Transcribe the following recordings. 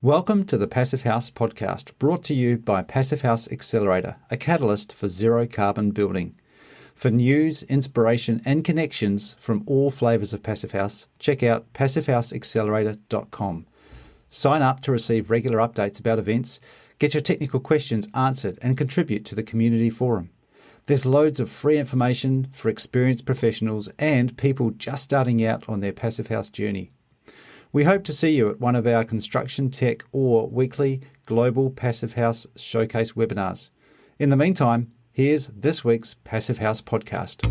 Welcome to the Passive House podcast, brought to you by Passive House Accelerator, a catalyst for zero carbon building. For news, inspiration, and connections from all flavours of Passive House, check out passivehouseaccelerator.com. Sign up to receive regular updates about events, get your technical questions answered, and contribute to the community forum. There's loads of free information for experienced professionals and people just starting out on their Passive House journey. We hope to see you at one of our construction, tech, or weekly Global Passive House Showcase webinars. In the meantime, here's this week's Passive House podcast.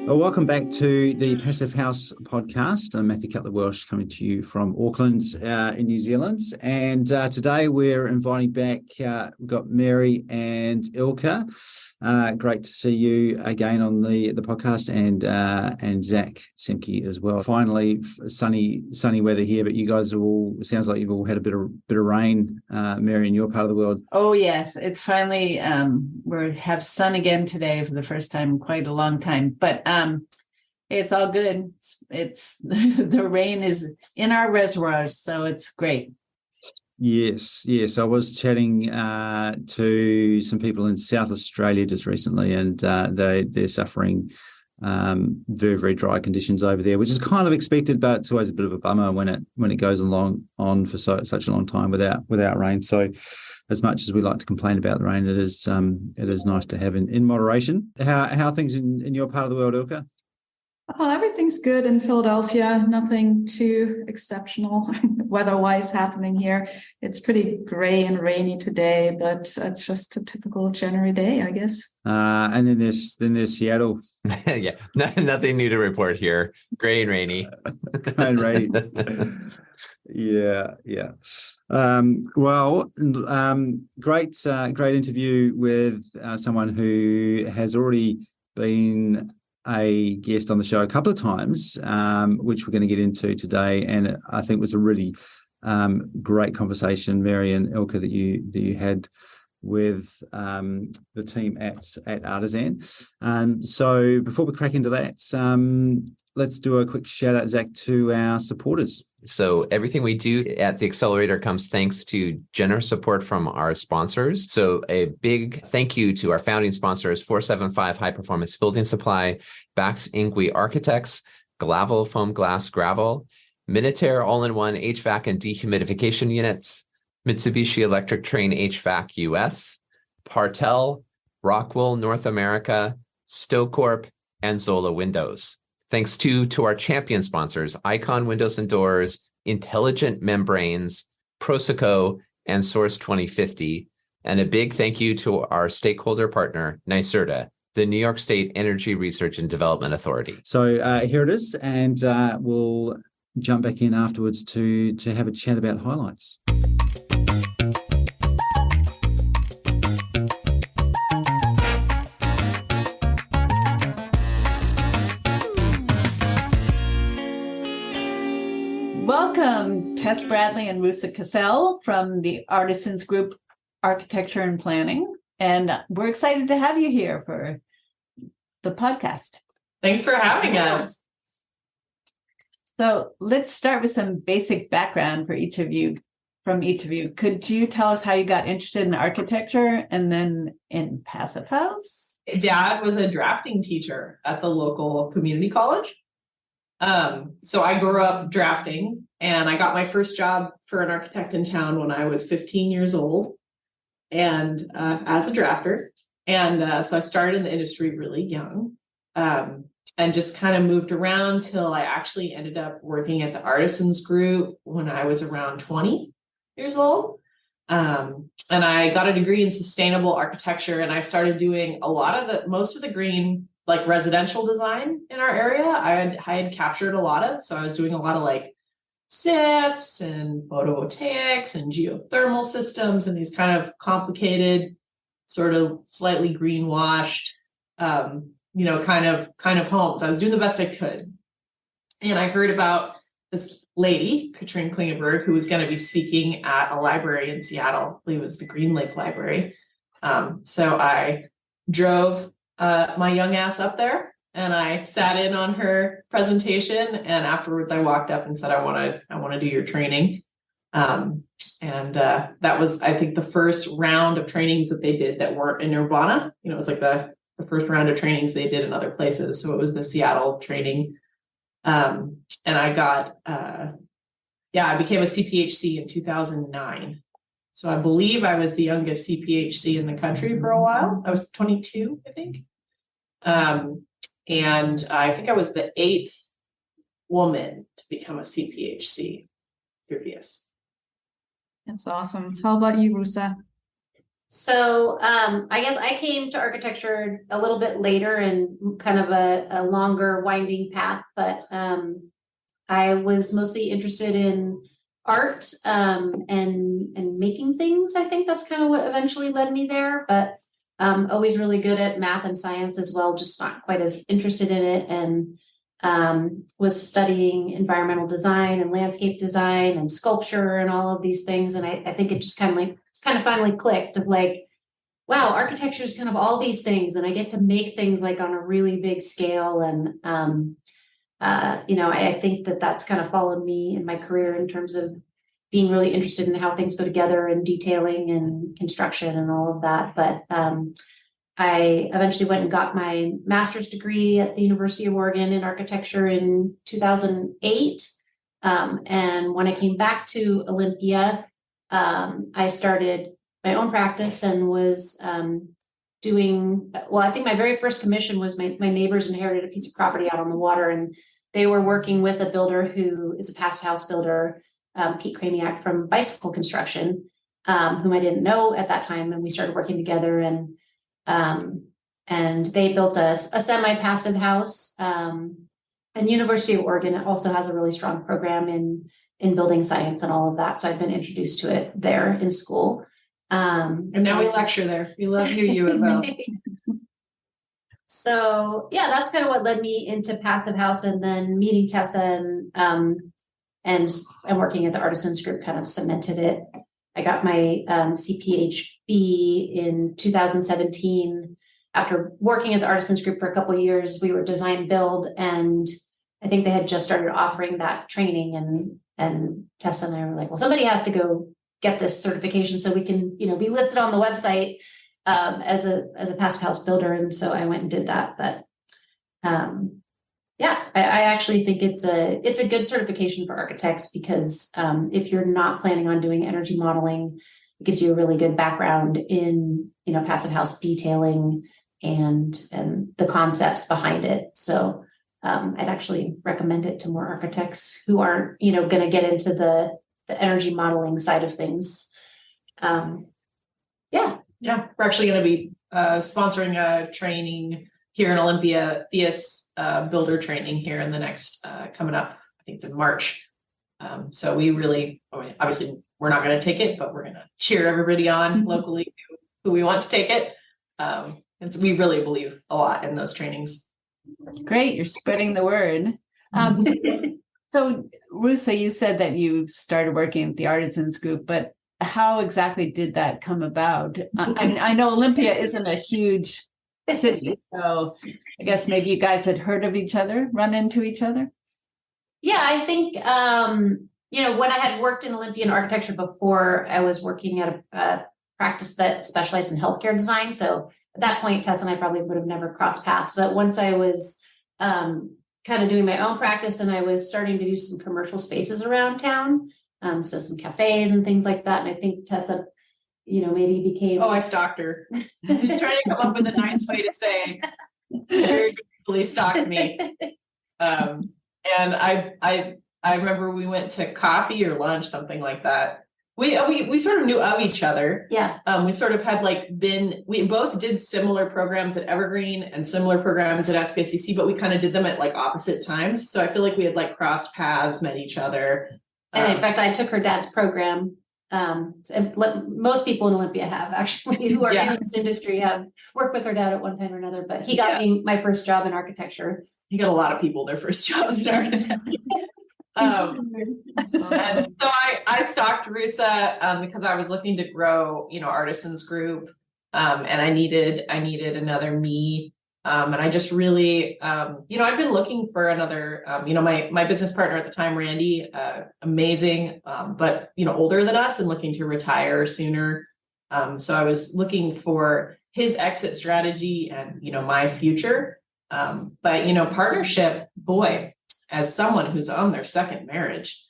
Well, welcome back to the Passive House podcast. I'm Matthew Cutler-Welsh coming to you from Auckland in New Zealand. And today we're inviting back, we've got Mary and Ilka. Great to see you again on the podcast, and Zach Semke as well. Finally, sunny weather here, but you guys all, it sounds like you've all had a bit of rain, Mary, in your part of the world. Oh yes, it's finally we have sun again today for the first time in quite a long time. But it's all good. It's the rain is in our reservoirs, so it's great. Yes. I was chatting to some people in South Australia just recently, and they're suffering very, very dry conditions over there, which is kind of expected, but it's always a bit of a bummer when it goes on for such a long time without rain. So, as much as we like to complain about the rain, it is nice to have in moderation. How are things in your part of the world, Ilka? Oh, everything's good in Philadelphia. Nothing too exceptional weather-wise happening here. It's pretty gray and rainy today, but it's just a typical January day, I guess. And then there's Seattle. Yeah, nothing new to report here. Gray and rainy. And rainy. Yeah. Great interview with someone who has already been a guest on the show a couple of times, which we're going to get into today, and I think it was a really great conversation, Mary and Ilka, that you had with the team at Artisan. So before we crack into that, let's do a quick shout out, Zach, to our supporters. So everything we do at the Accelerator comes thanks to generous support from our sponsors. So a big thank you to our founding sponsors, 475 High Performance Building Supply, Bax Ingwe Architects, Glavel Foam Glass Gravel, Minitaire All-in-One HVAC and Dehumidification Units, Mitsubishi Electric Train HVAC US, Partel, Rockwool North America, StoCorp, and Zola Windows. Thanks to our champion sponsors, Icon Windows and Doors, Intelligent Membranes, Proseco, and Source 2050. And a big thank you to our stakeholder partner, NYSERDA, the New York State Energy Research and Development Authority. So here it is, and we'll jump back in afterwards to have a chat about highlights. Welcome, Tess Bradley and Roussa Cassel from the Artisans Group, Architecture and Planning. And we're excited to have you here for the podcast. Thanks for having us. So let's start with some basic background for each of you. Could you tell us how you got interested in architecture and then in Passive House? Dad was a drafting teacher at the local community college. So I grew up drafting, and I got my first job for an architect in town when I was 15 years old, and as a drafter. And so I started in the industry really young, and just kind of moved around till I actually ended up working at the Artisans Group when I was around 20 years old. And I got a degree in sustainable architecture, and I started doing most of the green, like residential design in our area. I had captured a lot of, so I was doing a lot of like SIPs and photovoltaics and geothermal systems and these kind of complicated, sort of slightly greenwashed, kind of homes. I was doing the best I could. And I heard about this lady, Katrine Klingenberg, who was going to be speaking at a library in Seattle. I believe it was the Green Lake Library. So I drove my young ass up there and I sat in on her presentation. And afterwards I walked up and said, I want to do your training. That was, I think, the first round of trainings that they did that weren't in Urbana. It was like the first round of trainings they did in other places. So it was the Seattle training. And I got, I became a CPHC in 2009. So I believe I was the youngest CPHC in the country for a while. I was 22, I think. And I think I was the 8th woman to become a CPHC through PS. That's awesome. How about you, Roussa? So I guess I came to architecture a little bit later and kind of a longer winding path, but I was mostly interested in art and making things. I think that's kind of what eventually led me there, but always really good at math and science as well, just not quite as interested in it, and was studying environmental design and landscape design and sculpture and all of these things. And I think it just kind of finally clicked of like, wow, architecture is kind of all these things, and I get to make things like on a really big scale. And I think that's kind of followed me in my career in terms of being really interested in how things go together and detailing and construction and all of that. But I eventually went and got my master's degree at the University of Oregon in architecture in 2008. And when I came back to Olympia, I started my own practice and was I think my very first commission was my neighbors inherited a piece of property out on the water, and they were working with a builder who is a passive house builder, Pete Kramiak from Bicycle Construction, whom I didn't know at that time. And we started working together, and they built a semi-passive house. And University of Oregon also has a really strong program in building science and all of that. So I've been introduced to it there in school. And now we lecture there. We love you about. So yeah, that's kind of what led me into passive house, and then meeting Tessa and working at the Artisans Group kind of cemented it. I got my CPHB in 2017. After working at the Artisans Group for a couple of years, we were design build, and I think they had just started offering that training, and Tessa and I were like, well, somebody has to go get this certification so we can, be listed on the website as a passive house builder. And so I went and did that. But I actually think it's a good certification for architects, because if you're not planning on doing energy modeling, it gives you a really good background in, passive house detailing and the concepts behind it. So I'd actually recommend it to more architects who aren't, going to get into the energy modeling side of things. We're actually going to be sponsoring a training here in Olympia, Theus builder training here in the next coming up. I think it's in March. So we really, obviously we're not going to take it, but we're going to cheer everybody on locally who we want to take it. And so we really believe a lot in those trainings. Great, you're spreading the word. So Roussa, you said that you started working at the Artisans Group, but how exactly did that come about? I know Olympia isn't a huge city, so I guess maybe you guys had heard of each other, run into each other? Yeah, I think, when I had worked in Olympian architecture before, I was working at a practice that specialized in healthcare design. So at that point, Tess and I probably would have never crossed paths. But once I was kind of doing my own practice, and I was starting to do some commercial spaces around town, so some cafes and things like that. And I think Tessa, maybe became. Oh, I stalked her. Just trying to come up with a nice way to say. Very briefly stalked me. And I remember we went to coffee or lunch, something like that. We sort of knew of each other. Yeah. We sort of had we both did similar programs at Evergreen and similar programs at SPSCC, but we kind of did them at opposite times. So I feel like we had crossed paths, met each other. And in fact, I took her dad's program. And most people in Olympia have actually, who are in this industry, have worked with her dad at one time or another, but he got me my first job in architecture. He got a lot of people their first jobs in architecture. And so I stalked Roussa because I was looking to grow, Artisans Group. And I needed another me. And I just really, I've been looking for another, my business partner at the time, Randy, amazing, but, older than us and looking to retire sooner. So I was looking for his exit strategy and, my future. But, partnership, boy, as someone who's on their second marriage,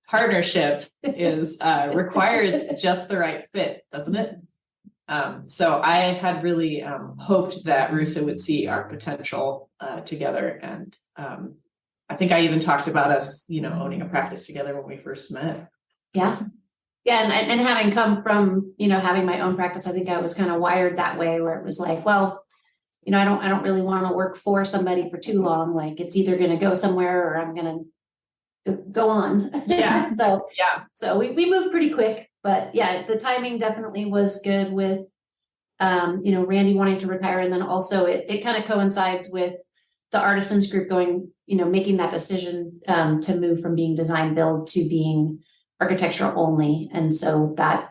partnership is, requires just the right fit, doesn't it? So I had really hoped that Roussa would see our potential together. And I think I even talked about us, owning a practice together when we first met. Yeah. Yeah. And having come from, having my own practice, I think I was kind of wired that way where it was like, well, I don't really want to work for somebody for too long. Like it's either going to go somewhere or I'm going to go on. Yeah. So we moved pretty quick, but yeah, the timing definitely was good with, Randy wanting to retire. And then also it kind of coincides with the Artisans Group going, making that decision to move from being design build to being architectural only. And so that,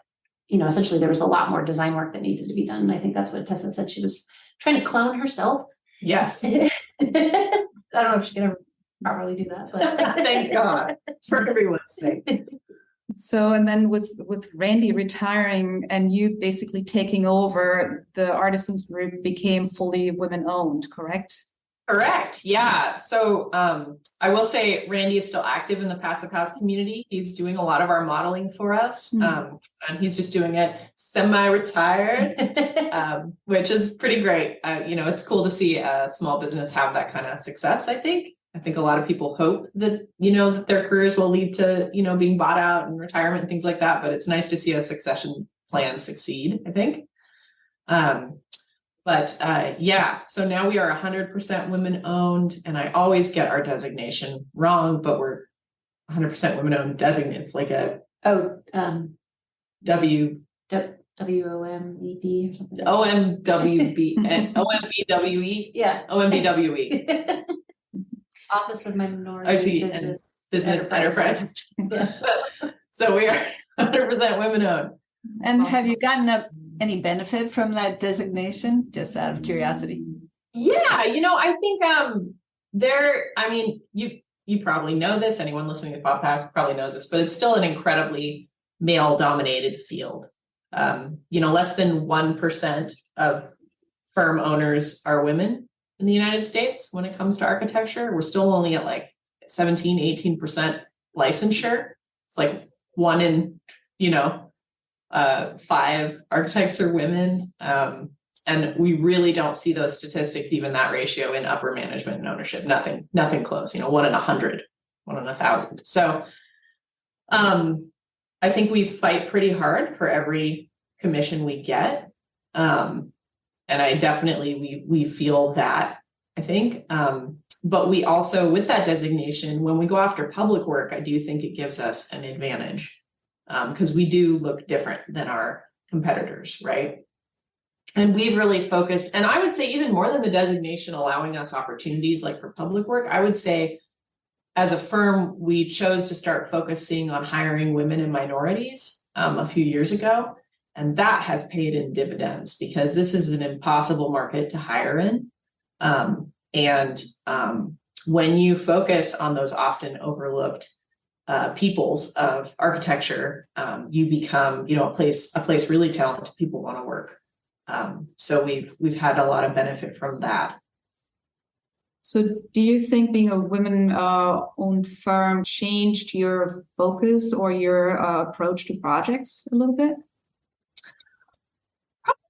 essentially there was a lot more design work that needed to be done. And I think that's what Tessa said. She was trying to clone herself. Yes. I don't know if she can ever properly do that, but Thank God for everyone's sake. So, and then with Randy retiring and you basically taking over, the Artisans Group became fully women-owned, correct? Correct. Yeah. So I will say Randy is still active in the Passive House community. He's doing a lot of our modeling for us. And he's just doing it semi-retired, which is pretty great. It's cool to see a small business have that kind of success, I think. I think a lot of people hope that, that their careers will lead to, being bought out and retirement and things like that. But it's nice to see a succession plan succeed, I think. So now we are 100% women owned, and I always get our designation wrong, but we're 100% women owned designated. It's like a WOMEB or something. OMWB and OMBWE. Yeah. OMBWE. Office of Minority Business Enterprise. Yeah. So we are 100% women owned. And have you gotten any benefit from that designation, just out of curiosity? Yeah, I think you probably know this, anyone listening to the podcast probably knows this, but it's still an incredibly male dominated field. Less than 1% of firm owners are women in the United States when it comes to architecture. We're still only at like 17-18% licensure. It's like 1 in 5 architects are women. And we really don't see those statistics, even that ratio in upper management and ownership, nothing close, 1 in 100, 1 in 1,000. So I think we fight pretty hard for every commission we get. And I definitely, we feel that, I think, but we also, with that designation, when we go after public work, I do think it gives us an advantage because we do look different than our competitors, right? And we've really focused, and I would say even more than the designation allowing us opportunities like for public work, I would say as a firm, we chose to start focusing on hiring women and minorities a few years ago. And that has paid in dividends because this is an impossible market to hire in. When you focus on those often overlooked peoples of architecture, you become, a place really talented people want to work. So we've had a lot of benefit from that. So do you think being a women-owned firm changed your focus or your approach to projects a little bit?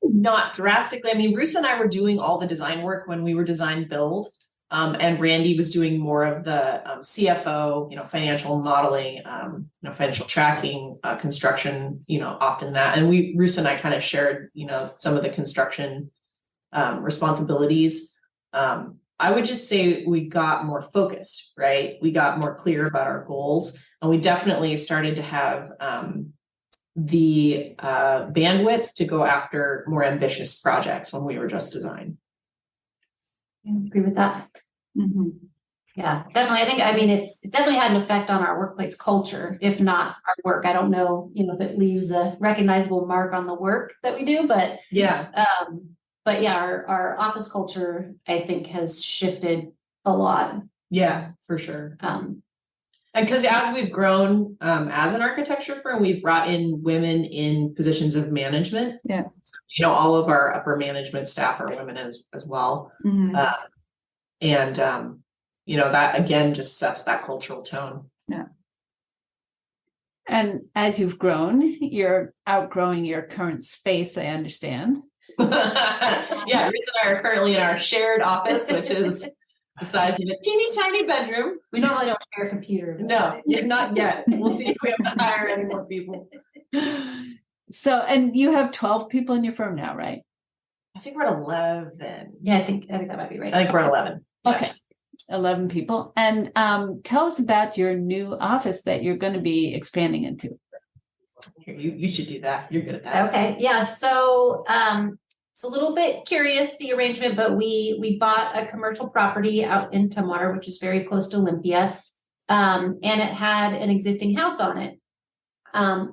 Not drastically. I mean, Roussa and I were doing all the design work when we were design build, and Randy was doing more of the CFO, financial modeling, financial tracking, construction, often that. And Roussa and I kind of shared, some of the construction responsibilities. I would just say we got more focused, right? We got more clear about our goals, and we definitely started to have the bandwidth to go after more ambitious projects when we were just design. I agree with that. Mm-hmm. Yeah, definitely. I think, I mean, it's definitely had an effect on our workplace culture, if not our work. I don't know, if it leaves a recognizable mark on the work that we do, but Yeah. Our office culture, I think, has shifted a lot. Yeah, for sure. And because as we've grown as an architecture firm, we've brought in women in positions of management. Yeah. So, all of our upper management staff are women as well. Mhm. That again just sets that cultural tone. Yeah. And as you've grown, you're outgrowing your current space, I understand. Yeah, Reese and I are currently in our shared office, which is the size of a teeny tiny bedroom. We normally don't share a computer. No, not yet. We'll see if we have to hire any more people. So, and you have 12 people in your firm now, right? I think we're at 11. Yeah, I think that might be right. I think we're at 11. Okay. Yes. 11 people. And tell us about your new office that you're going to be expanding into. Here, you should do that. You're good at that. Okay. Yeah. So it's a little bit curious, the arrangement, but we bought a commercial property out in Tumwater, which is very close to Olympia. And it had an existing house on it.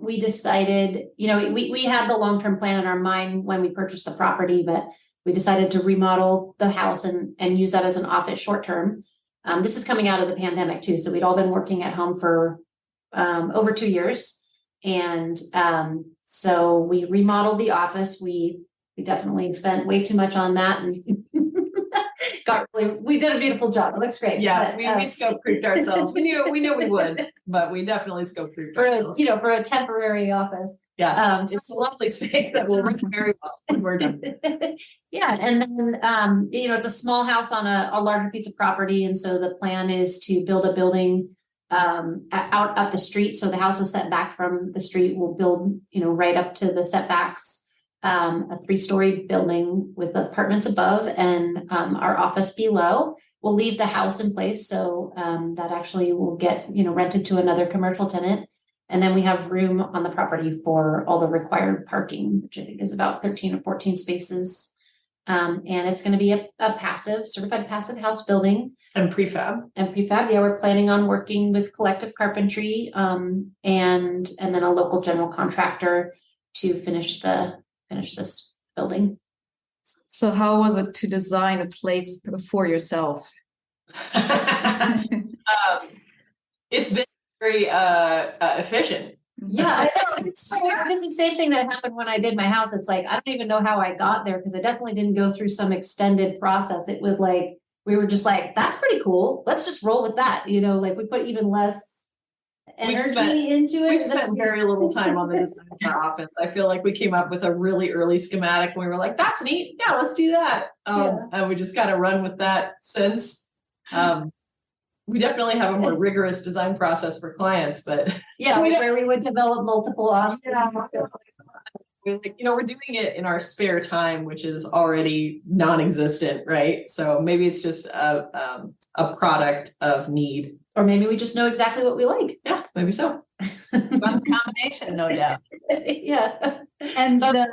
We decided, we had the long-term plan in our mind when we purchased the property, but we decided to remodel the house and use that as an office short-term. This is coming out of the pandemic too. So we'd all been working at home for over 2 years. And so we remodeled the office. We definitely spent way too much on that and we did a beautiful job. It looks great. Yeah, we scope creeped ourselves. We knew we would, but we definitely scope creeped ourselves. For a temporary office. Yeah, it's a lovely space that will work very well when we're done. Yeah, and then it's a small house on a larger piece of property, and so the plan is to build a building out at the street. So the house is set back from the street. We'll build, right up to the setbacks. A 3-story building with apartments above and our office below. We'll leave the house in place, so that actually will get rented to another commercial tenant, and then we have room on the property for all the required parking, which I think is about 13 or 14 spaces. And it's going to be a certified passive house building And prefab. Yeah, we're planning on working with Collective Carpentry and then a local general contractor to finish this building. So how was it to design a place for yourself? It's been very efficient. Yeah, I know. This is the same thing that happened when I did my house. It's like, I don't even know how I got there because I definitely didn't go through some extended process. It was like, we were just like, that's pretty cool. Let's just roll with that. We put even less energy into it. We've spent very little time on the design of our office. I feel like we came up with a really early schematic and we were like, that's neat. Yeah, let's do that. And we just kind of run with that since. We definitely have a more rigorous design process for clients, but where we would develop multiple options. We're doing it in our spare time, which is already non-existent, right? So maybe it's just a product of need. Or maybe we just know exactly what we like. Yeah, maybe so. Fun combination, no doubt. Yeah. And So the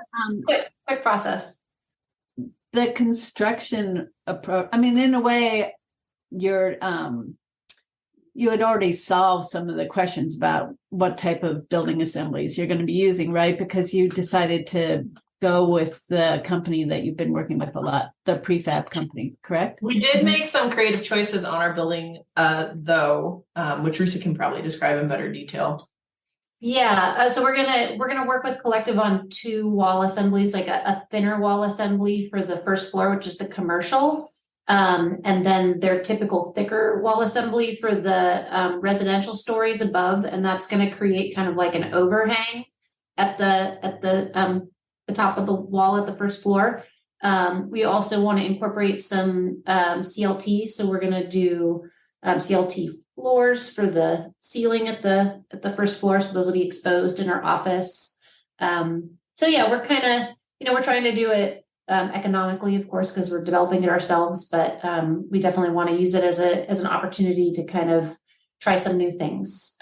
quick process. the construction approach, I mean, in a way, you had already solved some of the questions about what type of building assemblies you're going to be using, right? Because you decided to go with the company that you've been working with a lot, the prefab company, correct? We did make some creative choices on our building, though, which Roussa can probably describe in better detail. Yeah, so we're gonna work with Collective on 2 wall assemblies, like a thinner wall assembly for the first floor, which is the commercial, and then their typical thicker wall assembly for the residential stories above, and that's going to create kind of like an overhang at the top of the wall at the first floor. We also want to incorporate some CLT, so we're going to do CLT floors for the ceiling at the first floor, so those will be exposed in our office. So yeah, we're kind of we're trying to do it economically, of course, because we're developing it ourselves, but we definitely want to use it as an opportunity to kind of try some new things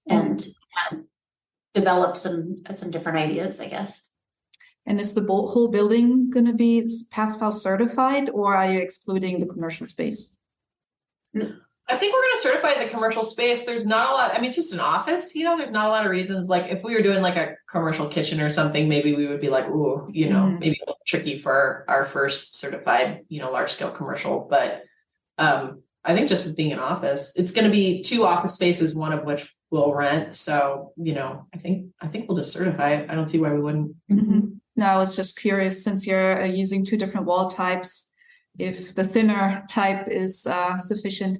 and develop some different ideas, I guess. And is the whole building going to be Passive House certified, or are you excluding the commercial space? I think we're going to certify the commercial space. There's not a lot. I mean, it's just an office, there's not a lot of reasons. Like if we were doing like a commercial kitchen or something, maybe we would be like, ooh, maybe a little tricky for our first certified, large scale commercial. But I think just with being an office, it's going to be 2 office spaces, one of which we'll rent. So, I think we'll just certify it. I don't see why we wouldn't. No, I was just curious, since you're using 2 different wall types, if the thinner type is sufficient.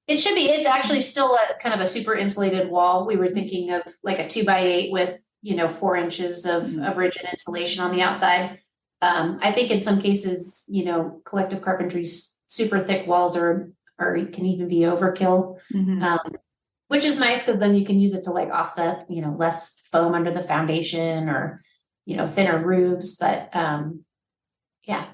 It should be. It's actually still a kind of a super insulated wall. We were thinking of like a 2x8 with, 4 inches of rigid insulation on the outside. I think in some cases, collective carpentry's super thick walls or can even be overkill, which is nice because then you can use it to like offset, less foam under the foundation or, thinner roofs. But yeah,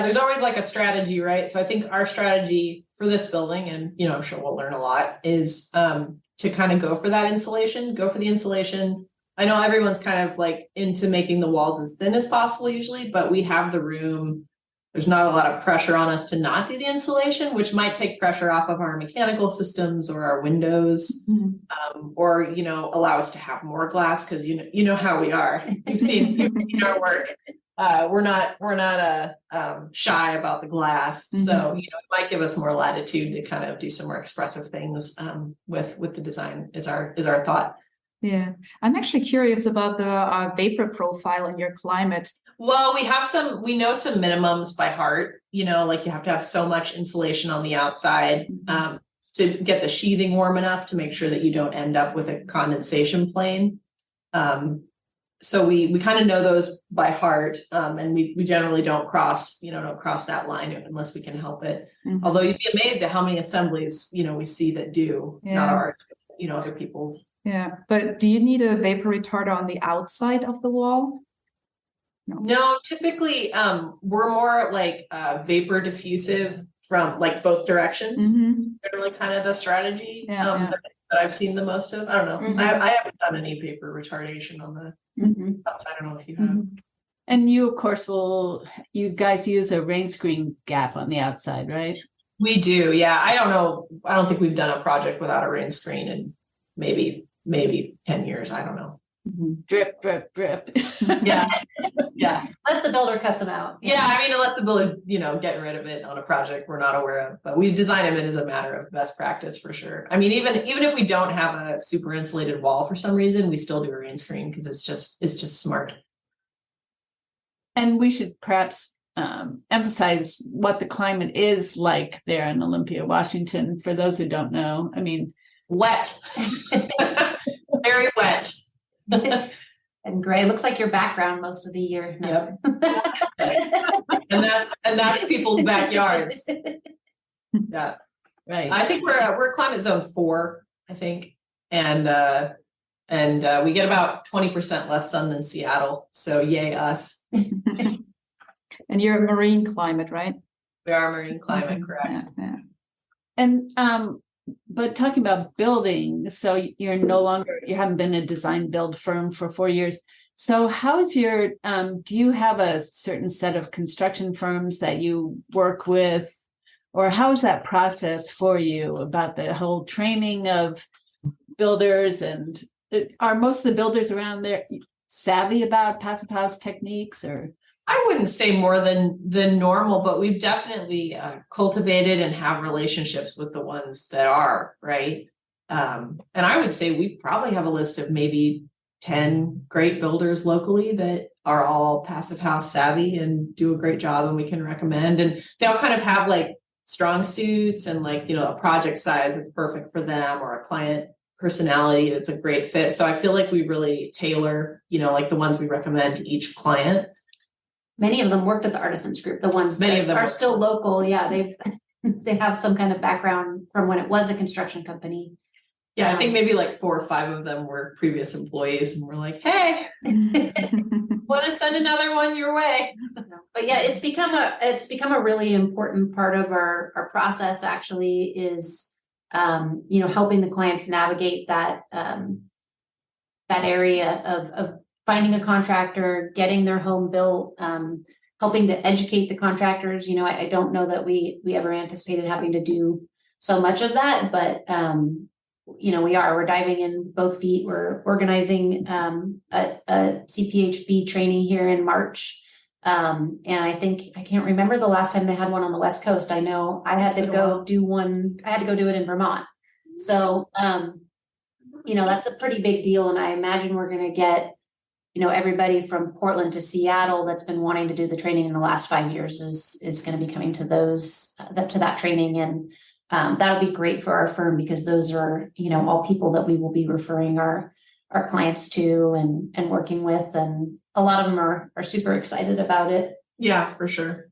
there's always like a strategy, right? So I think our strategy for this building, and I'm sure we'll learn a lot, is to kind of go for that insulation, go for the insulation. I know everyone's kind of like into making the walls as thin as possible usually, but we have the room. There's not a lot of pressure on us to not do the insulation, which might take pressure off of our mechanical systems or our windows, or allow us to have more glass because you know how we are. You've seen our work. We're not shy about the glass, so it might give us more latitude to kind of do some more expressive things with the design. Is our thought. Yeah, I'm actually curious about the vapor profile in your climate. Well, we know some minimums by heart, like you have to have so much insulation on the outside to get the sheathing warm enough to make sure that you don't end up with a condensation plane. So we kind of know those by heart, and we generally don't cross that line unless we can help it. Although you'd be amazed at how many assemblies, we see that do, not ours, other people's. Yeah, but do you need a vapor retarder on the outside of the wall? No, typically, we're more like vapor diffusive from like both directions. Generally kind of the strategy that I've seen the most of. I don't know. I haven't done any vapor retardation on the outside. I don't know if you have. And you, of course, you guys use a rain screen gap on the outside, right? We do. Yeah. I don't know. I don't think we've done a project without a rain screen in maybe 10 years. I don't know. Drip, drip, drip. Yeah. Yeah. Unless the builder cuts them out. Yeah. I mean, unless the builder, getting rid of it on a project we're not aware of, but we design them in as a matter of best practice for sure. I mean, even if we don't have a super insulated wall for some reason, we still do a rain screen because it's just smart. And we should perhaps emphasize what the climate is like there in Olympia, Washington, for those who don't know. I mean, wet. Very wet. And gray. Looks like your background most of the year. No. Yep. and that's people's backyards. Yeah. Right. I think we're climate zone 4, I think. And we get about 20% less sun than Seattle. So yay us. And you're a marine climate, right? We are a marine climate, correct. Yeah. And but talking about building, so you haven't been a design build firm for 4 years. So how's do you have a certain set of construction firms that you work with, or how is that process for you about the whole training of builders? And are most of the builders around there savvy about passive house techniques, or? I wouldn't say more than normal, but we've definitely cultivated and have relationships with the ones that are, right. And I would say we probably have a list of maybe 10 great builders locally that are all passive house savvy and do a great job and we can recommend. And they all kind of have like strong suits and like, a project size that's perfect for them, or a client personality that's a great fit. So I feel like we really tailor, like the ones we recommend to each client. Many of them worked at the Artisans Group. The ones that are still local. Yeah, they have some kind of background from when it was a construction company. Yeah, I think maybe like 4 or 5 of them were previous employees, and we're like, "Hey, want to send another one your way?" But yeah, it's become a really important part of our process. Actually, is helping the clients navigate that area of finding a contractor, getting their home built, helping to educate the contractors. I don't know that we ever anticipated having to do so much of that, but we're diving in both feet. We're organizing a CPHB training here in March. And I can't remember the last time they had one on the West Coast. I know I had to go do one. I had to go do it in Vermont. So, that's a pretty big deal. And I imagine we're going to get, everybody from Portland to Seattle that's been wanting to do the training in the last 5 years is going to be coming to that training. And that'll be great for our firm, because those are, all people that we will be referring our clients to and working with. And a lot of them are super excited about it. Yeah, for sure.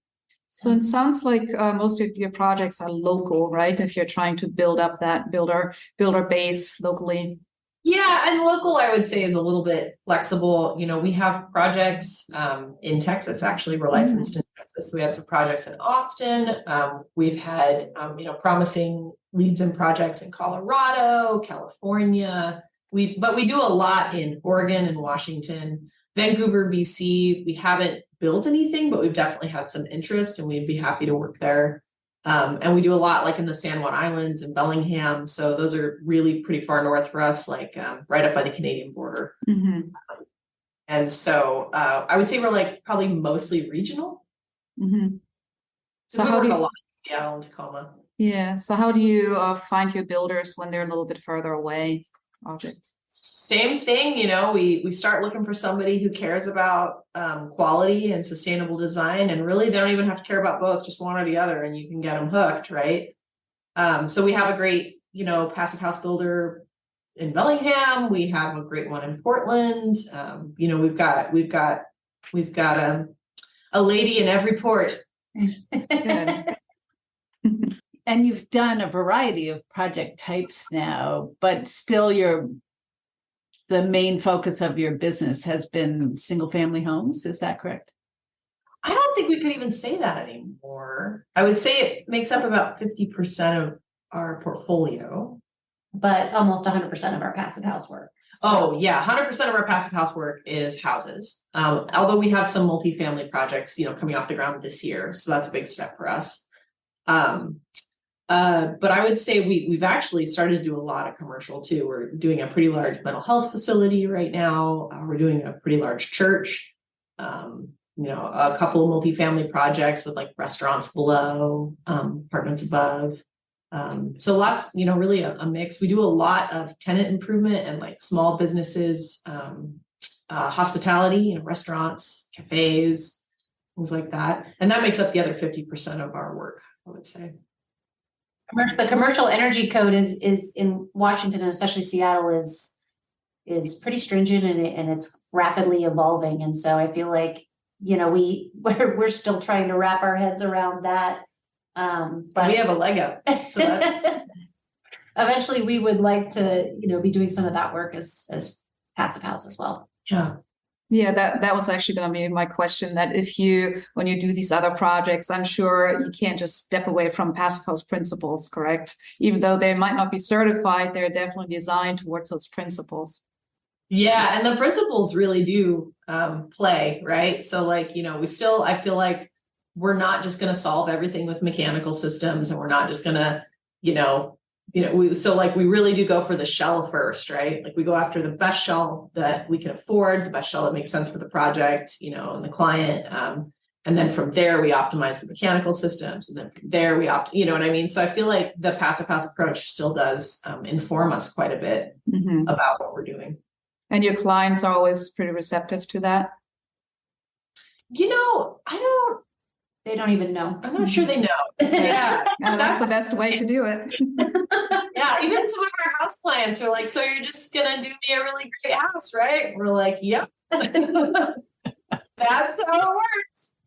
So it sounds like most of your projects are local, right? If you're trying to build up that builder base locally. Yeah, and local, I would say, is a little bit flexible. We have projects in Texas. Actually, we're licensed in Texas. We had some projects in Austin. We've had promising leads and projects in Colorado, California. But we do a lot in Oregon and Washington, Vancouver, BC. We haven't built anything, but we've definitely had some interest, and we'd be happy to work there. And we do a lot like in the San Juan Islands and Bellingham. So those are really pretty far north for us, like right up by the Canadian border. Mm-hmm. And so I would say we're like probably mostly regional. Mm-hmm. So how do you a lot in Seattle and Tacoma? Yeah. So how do you find your builders when they're a little bit further away? Same thing, we start looking for somebody who cares about quality and sustainable design, and really they don't even have to care about both, just one or the other, and you can get them hooked, right? So we have a great, passive house builder in Bellingham. We have a great one in Portland. We've got a lady in every port. And you've done a variety of project types now, but still the main focus of your business has been single family homes. Is that correct? I don't think we could even say that anymore. I would say it makes up about 50% of our portfolio. But almost 100% of our passive house work. So. Oh yeah, 100% of our passive house work is houses. Although we have some multifamily projects, coming off the ground this year. So that's a big step for us. But I would say we've actually started to do a lot of commercial too. We're doing a pretty large mental health facility right now. We're doing a pretty large church, a couple of multifamily projects with like restaurants below, apartments above. So lots, really a mix. We do a lot of tenant improvement and like small businesses, hospitality, restaurants, cafes, things like that. And that makes up the other 50% of our work, I would say. The commercial energy code is in Washington, and especially Seattle, is pretty stringent, and it's rapidly evolving. And so I feel like we're still trying to wrap our heads around that. But we have a leg up. So that's eventually we would like to be doing some of that work as passive house as well. Yeah, that was actually going to be my question, that when you do these other projects, I'm sure you can't just step away from passive house principles, correct? Even though they might not be certified, they're definitely designed towards those principles. Yeah, and the principles really do play, right? So I feel like we're not just going to solve everything with mechanical systems, and we're not just going to, we really do go for the shell first, right? Like we go after the best shell that we can afford, the best shell that makes sense for the project, and the client. And then from there, we optimize the mechanical systems. And then from there, we you know what I mean? So I feel like the passive house approach still does inform us quite a bit about what we're doing. And your clients are always pretty receptive to that? They don't even know. I'm not sure they know. Yeah. That's the best way to do it. Yeah, even some of our house clients are like, so you're just going to do me a really great house, right? We're like, yep. That's how it works.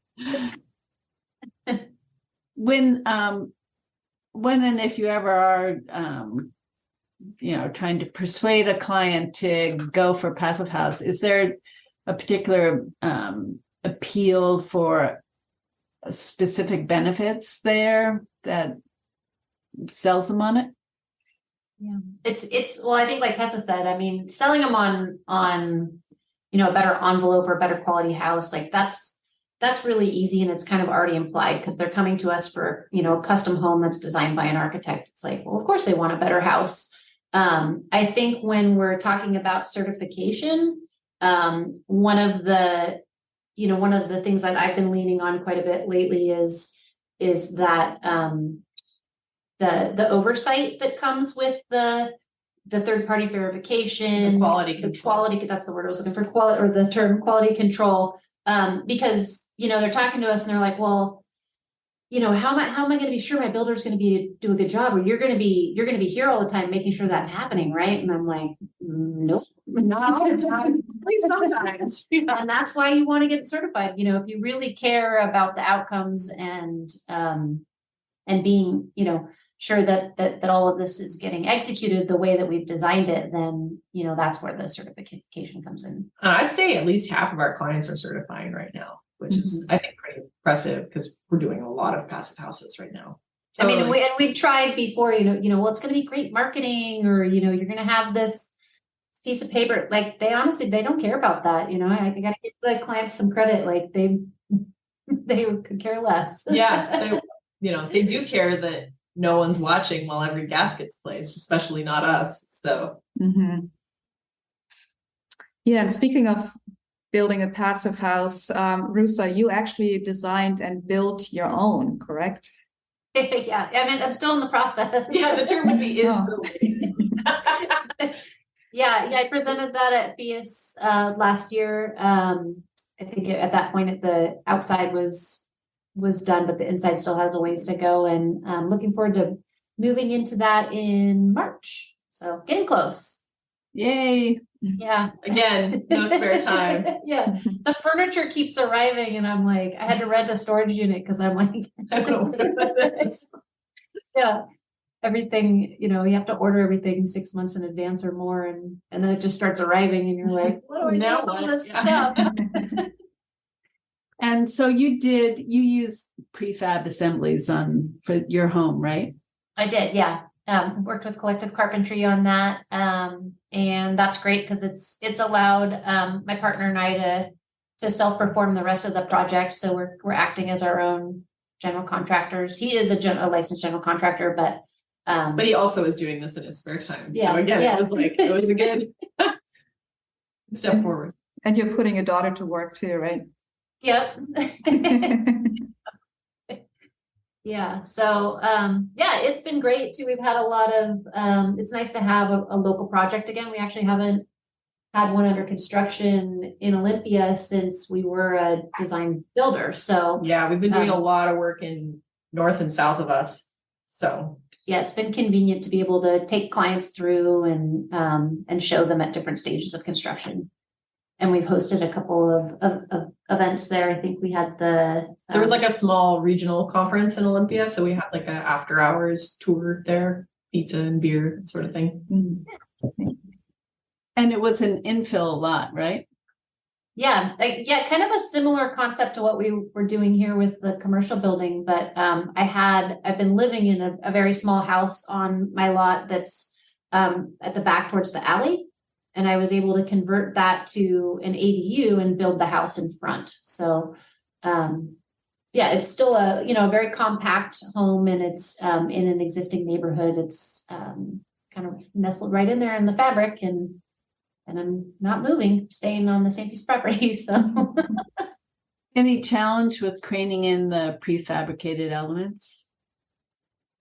When and if you ever are, trying to persuade a client to go for passive house, is there a particular appeal for specific benefits there that sells them on it? Yeah, it's well, I think like Tessa said, I mean, selling them on a better envelope or better quality house, like that's that's really easy, and it's kind of already implied because they're coming to us for, you know, a custom home that's designed by an architect. It's like, well, of course they want a better house. I think when we're talking about certification, one of the things that I've been leaning on quite a bit lately is that the oversight that comes with the third-party verification, The quality control. that's the word I was looking for, quality, or the term quality control. Because, you know, they're talking to us and they're like, well, you know, how am I going to be sure my builder's going to do a good job, or you're going to be here all the time making sure that's happening, right? And I'm like, nope, Not all the time, at least sometimes. and that's why you want to get it certified. You know, if you really care about the outcomes and being, you know, sure that all of this is getting executed the way that we've designed it, then, you know, that's where the certification comes in. I'd say at least half of our clients are certifying right now, which is, I think, pretty impressive because we're doing a lot of passive houses right now. I mean, we've tried before, you know, well, it's going to be great marketing, or, you know, you're going to have this piece of paper. Like, they don't care about that. You know, I got to give the clients some credit. Like, they could care less. Yeah, they do care that no one's watching while every gasket's placed, especially not us. So, Yeah, and speaking of building a passive house, Roussa, you actually designed and built your own, correct? Yeah, I mean, I'm still in the process. yeah, the term would be is. Yeah, I presented that at FIAS last year. I think at that point, the outside was done, but the inside still has a ways to go. And I'm looking forward to moving into that in March. So getting close. Yay. Yeah. Again, no spare time. Yeah. The furniture keeps arriving, and I'm like, I had to rent a storage unit because I'm like, yeah. Everything, you know, you have to order everything 6 months in advance or more, and then it just starts arriving, and you're like, what do I do with all this stuff? And so you use prefab assemblies for your home, right? I did, yeah. Worked with Collective Carpentry on that, and that's great because it's allowed my partner and I to self-perform the rest of the project. So we're acting as our own general contractors. He is a licensed general contractor, but he also is doing this in his spare time. Yeah, so again, yeah. it was a good step forward. And you're putting your daughter to work too, right? Yep. Yeah. So, it's been great too. We've had a lot of, it's nice to have a local project again. We actually haven't had one under construction in Olympia since we were a design builder. So yeah, we've been doing a lot of work in north and south of us. So yeah, it's been convenient to be able to take clients through and show them at different stages of construction. And we've hosted a couple of events there. I think we had there was like a small regional conference in Olympia. So we had like a after hours tour there, pizza and beer sort of thing. Mm-hmm. And it was an infill lot, right? Yeah. Kind of a similar concept to what we were doing here with the commercial building. But I've been living in a very small house on my lot that's at the back towards the alley. And I was able to convert that to an ADU and build the house in front. So, it's still a very compact home, and it's in an existing neighborhood. It's kind of nestled right in there in the fabric, and I'm not moving, staying on the same piece of property. So, Any challenge with craning in the prefabricated elements?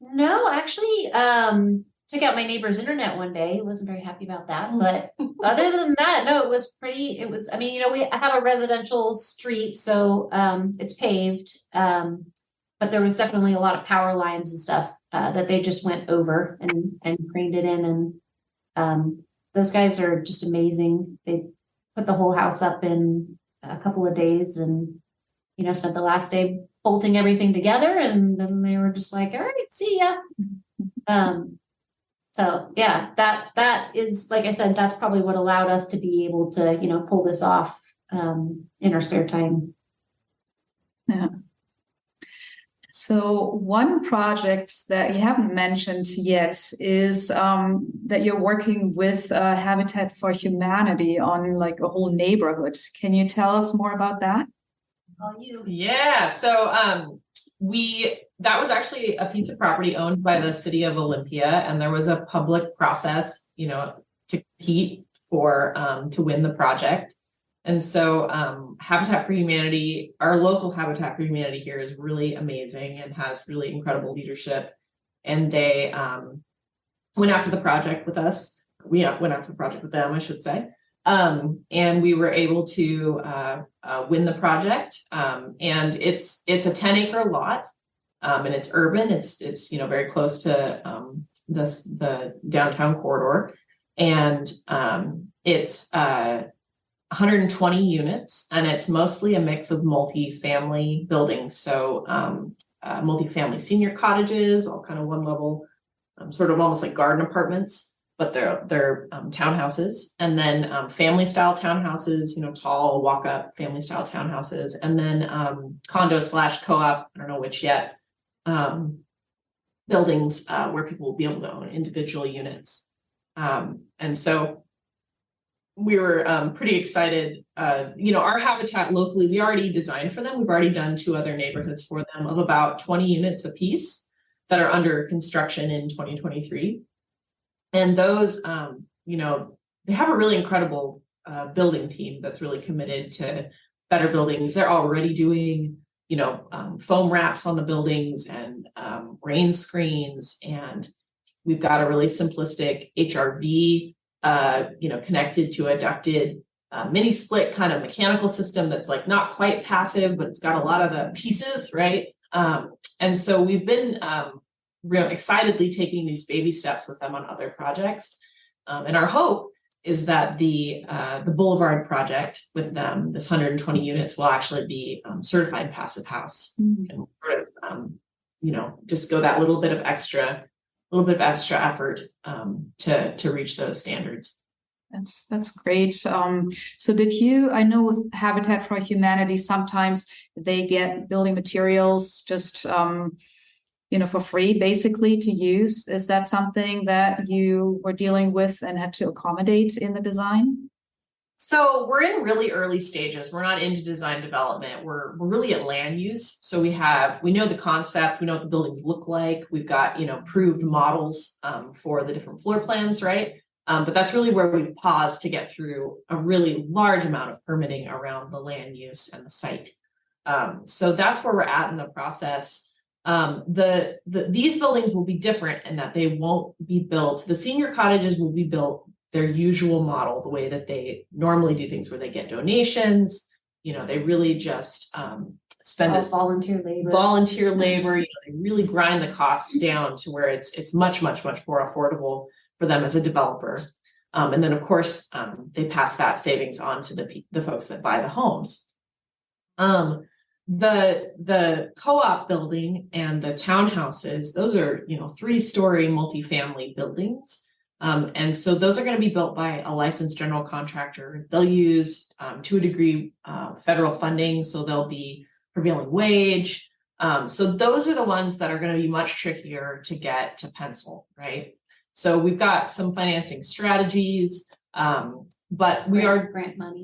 No, actually, took out my neighbor's internet one day. Wasn't very happy about that. But other than that, no, it was, I mean, we have a residential street, so it's paved. But there was definitely a lot of power lines and stuff that they just went over and craned it in. And those guys are just amazing. They put the whole house up in a couple of days, and, spent the last day bolting everything together. And then they were just like, all right, see ya. So yeah, that is, like I said, that's probably what allowed us to be able to, pull this off in our spare time. Yeah. So one project that you haven't mentioned yet is that you're working with Habitat for Humanity on like a whole neighborhood. Can you tell us more about that? All you. Yeah. So that was actually a piece of property owned by the city of Olympia, and there was a public process, to compete for to win the project. And so Habitat for Humanity, our local Habitat for Humanity here is really amazing and has really incredible leadership. And they went after the project with us. We went after the project with them, I should say. And we were able to win the project. And it's a 10-acre lot, and it's urban. It's very close to the downtown corridor, and it's 120 units, and it's mostly a mix of multi-family buildings. So multi-family senior cottages, all kind of one level, sort of almost like garden apartments, but they're townhouses, and then family style townhouses, tall walk up family style townhouses, and then condo / co-op, I don't know which yet, buildings where people will be able to own individual units. And so we were pretty excited. Our habitat locally, we already designed for them. We've already done 2 other neighborhoods for them of about 20 units apiece that are under construction in 2023. And those, they have a really incredible building team that's really committed to better buildings. They're already doing, foam wraps on the buildings and rain screens. And we've got a really simplistic HRV, connected to a ducted mini split kind of mechanical system that's like not quite passive, but it's got a lot of the pieces, right? And so we've been real excitedly taking these baby steps with them on other projects. And our hope is that the Boulevard project with them, this 120 units, will actually be certified passive house, and sort of, just go that little bit of extra effort to reach those standards. That's great. So I know with Habitat for Humanity, sometimes they get building materials just, for free, basically, to use. Is that something that you were dealing with and had to accommodate in the design? So we're in really early stages. We're not into design development. We're really at land use. So we know the concept, we know what the buildings look like. We've got, approved models for the different floor plans, right? But that's really where we've paused to get through a really large amount of permitting around the land use and the site. So that's where we're at in the process. These buildings will be different in that they won't be built. The senior cottages will be built their usual model, the way that they normally do things, where they get donations. They really just spend volunteer labor. They really grind the cost down to where it's much, much, much more affordable for them as a developer. And then, of course, they pass that savings on to the folks that buy the homes. The co-op building and the townhouses, those are 3-story multifamily buildings. And so those are going to be built by a licensed general contractor. They'll use, to a degree, federal funding, so they'll be prevailing wage. So those are the ones that are going to be much trickier to get to pencil, right? So we've got some financing strategies, but we are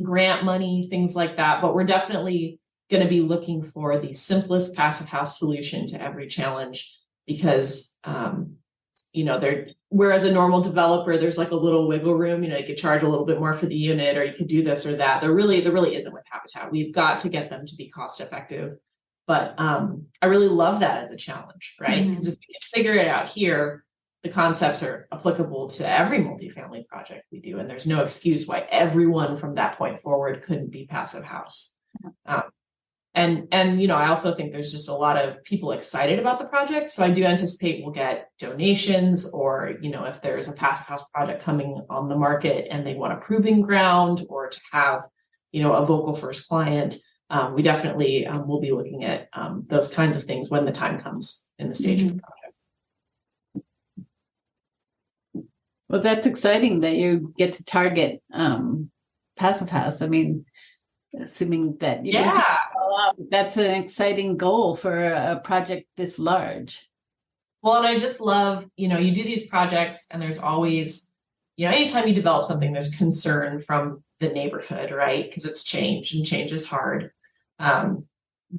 grant money, things like that. But we're definitely going to be looking for the simplest passive house solution to every challenge, because whereas a normal developer, there's like a little wiggle room, you could charge a little bit more for the unit, or you could do this or that. There really isn't with Habitat. We've got to get them to be cost effective. But I really love that as a challenge, right? Because if we can figure it out here, the concepts are applicable to every multifamily project we do. And there's no excuse why everyone from that point forward couldn't be passive house. And I also think there's just a lot of people excited about the project. So I do anticipate we'll get donations, or, if there's a passive house project coming on the market and they want a proving ground, or to have, a vocal first client, we definitely will be looking at those kinds of things when the time comes in the stage of the project. Well, that's exciting that you get to target passive house. I mean, assuming that you can follow up, that's an exciting goal for a project this large. Well, and I just love, you do these projects, and there's always, anytime you develop something, there's concern from the neighborhood, right? Because it's change, and change is hard.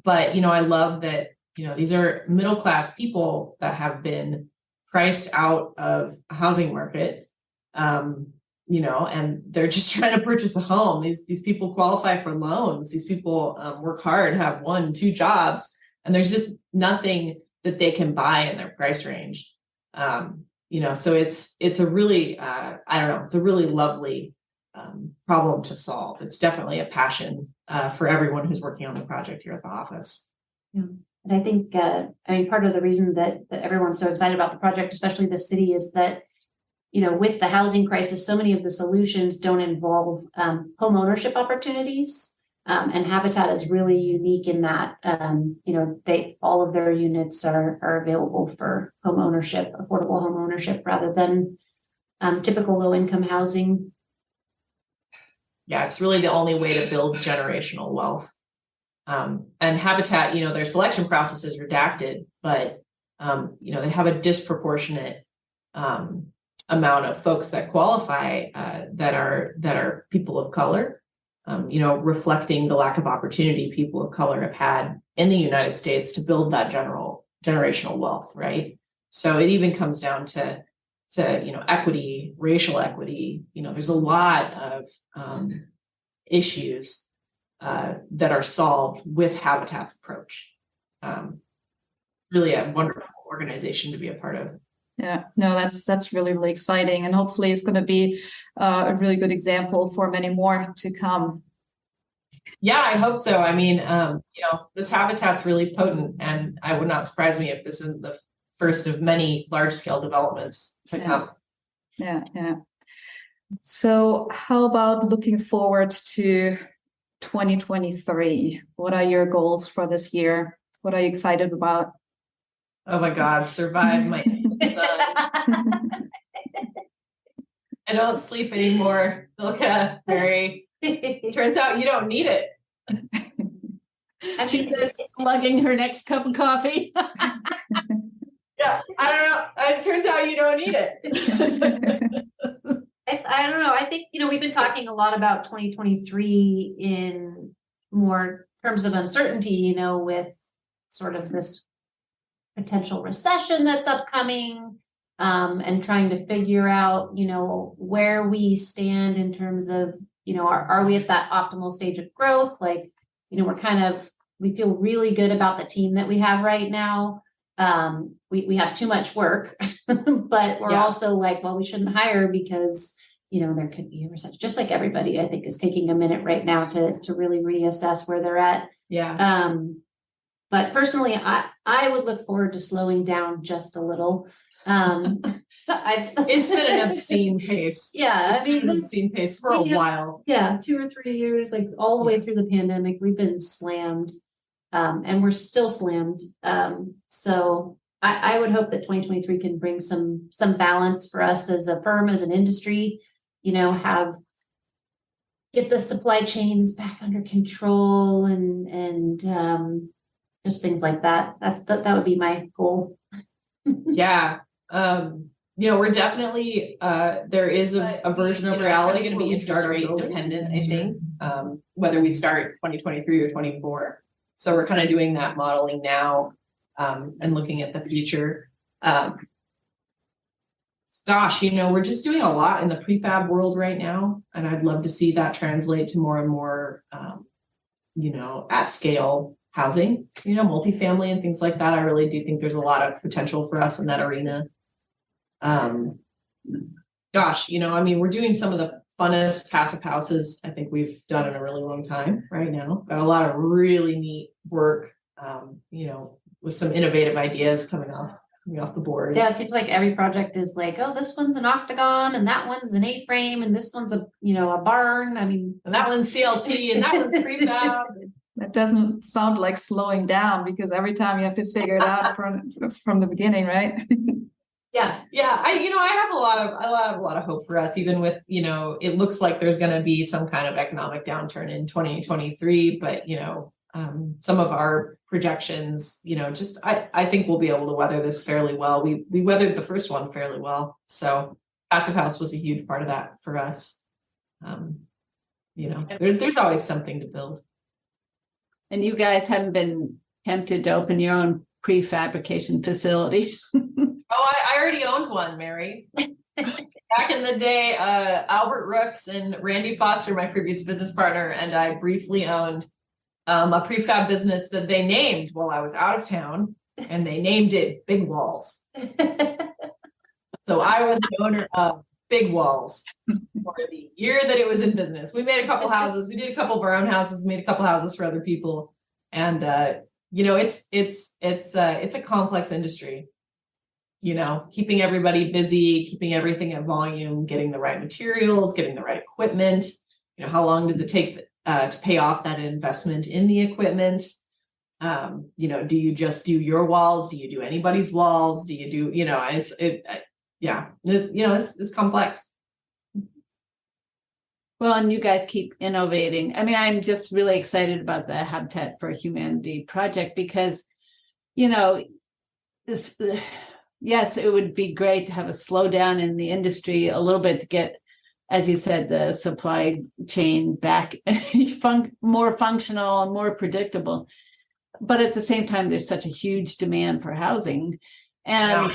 But, I love that, these are middle-class people that have been priced out of a housing market, and they're just trying to purchase a home. These people qualify for loans. These people work hard, have 1-2 jobs, and there's just nothing that they can buy in their price range. So it's a really, it's a really lovely problem to solve. It's definitely a passion for everyone who's working on the project here at the office. Yeah. And I think, part of the reason that everyone's so excited about the project, especially the city, is that, with the housing crisis, so many of the solutions don't involve home ownership opportunities. And Habitat is really unique in that, all of their units are available for home ownership, affordable home ownership, rather than typical low income housing. Yeah, it's really the only way to build generational wealth. And Habitat, their selection process is redacted, but, they have a disproportionate amount of folks that qualify that are people of color, reflecting the lack of opportunity people of color have had in the United States to build that generational wealth, right? So it even comes down to equity, racial equity. There's a lot of issues that are solved with Habitat's approach. Really a wonderful organization to be a part of. Yeah, no, that's really, really exciting. And hopefully it's going to be a really good example for many more to come. Yeah, I hope so. I mean, this Habitat's really potent, and I would not surprise me if this is the first of many large scale developments to come. Yeah. So how about looking forward to 2023? What are your goals for this year? What are you excited about? Oh my God, survive my son. I don't sleep anymore, Ilka, Mary. Turns out you don't need it. And she says, slugging her next cup of coffee. Yeah, I don't know. It turns out you don't need it. I don't know. I think, we've been talking a lot about 2023 in more terms of uncertainty, with sort of this potential recession that's upcoming, and trying to figure out, where we stand in terms of, are we at that optimal stage of growth? Like, we feel really good about the team that we have right now. We have too much work, but we're also like, well, we shouldn't hire because, there could be a recession. Just like everybody, I think, is taking a minute right now to really reassess where they're at. Yeah. But personally, I would look forward to slowing down just a little. It's been an obscene pace. Yeah, it's been an obscene pace for a while. Yeah, 2 or 3 years, like all the way through the pandemic, we've been slammed, and we're still slammed. So I would hope that 2023 can bring some balance for us as a firm, as an industry. Get the supply chains back under control and just things like that. That would be my goal. Yeah. We're definitely, there is a version of reality going to be interest rate dependent, I think, whether we start 2023 or 24. So we're kind of doing that modeling now, and looking at the future. We're just doing a lot in the prefab world right now, and I'd love to see that translate to more and more, at scale housing, multifamily and things like that. I really do think there's a lot of potential for us in that arena. We're doing some of the funnest passive houses I think we've done in a really long time right now. Got a lot of really neat work, with some innovative ideas coming off the boards. Yeah, it seems like every project is like, oh, this one's an octagon and that one's an A-frame and this one's a barn. And that one's CLT and that one's prefab. That doesn't sound like slowing down, because every time you have to figure it out from the beginning, right? Yeah. I have a lot of hope for us, even with, it looks like there's going to be some kind of economic downturn in 2023, but, some of our projections, I think we'll be able to weather this fairly well. We weathered the first one fairly well. So Passive House was a huge part of that for us. There's always something to build. And you guys haven't been tempted to open your own prefabrication facility? Oh, I already owned one, Mary. Back in the day, Albert Rooks and Randy Foster, my previous business partner, and I briefly owned a prefab business that they named while I was out of town, and they named it Big Walls. So I was the owner of Big Walls for the year that it was in business. We made a couple houses. We did a couple of our own houses. We made a couple houses for other people, and it's a complex industry. Keeping everybody busy, keeping everything at volume, getting the right materials, getting the right equipment. How long does it take to pay off that investment in the equipment? Do you just do your walls? Do you do anybody's walls? Do you do, it's complex. Well, and you guys keep innovating. I mean, I'm just really excited about the Habitat for Humanity project because, yes, it would be great to have a slowdown in the industry a little bit to get, as you said, the supply chain back more functional and more predictable. But at the same time, there's such a huge demand for housing. And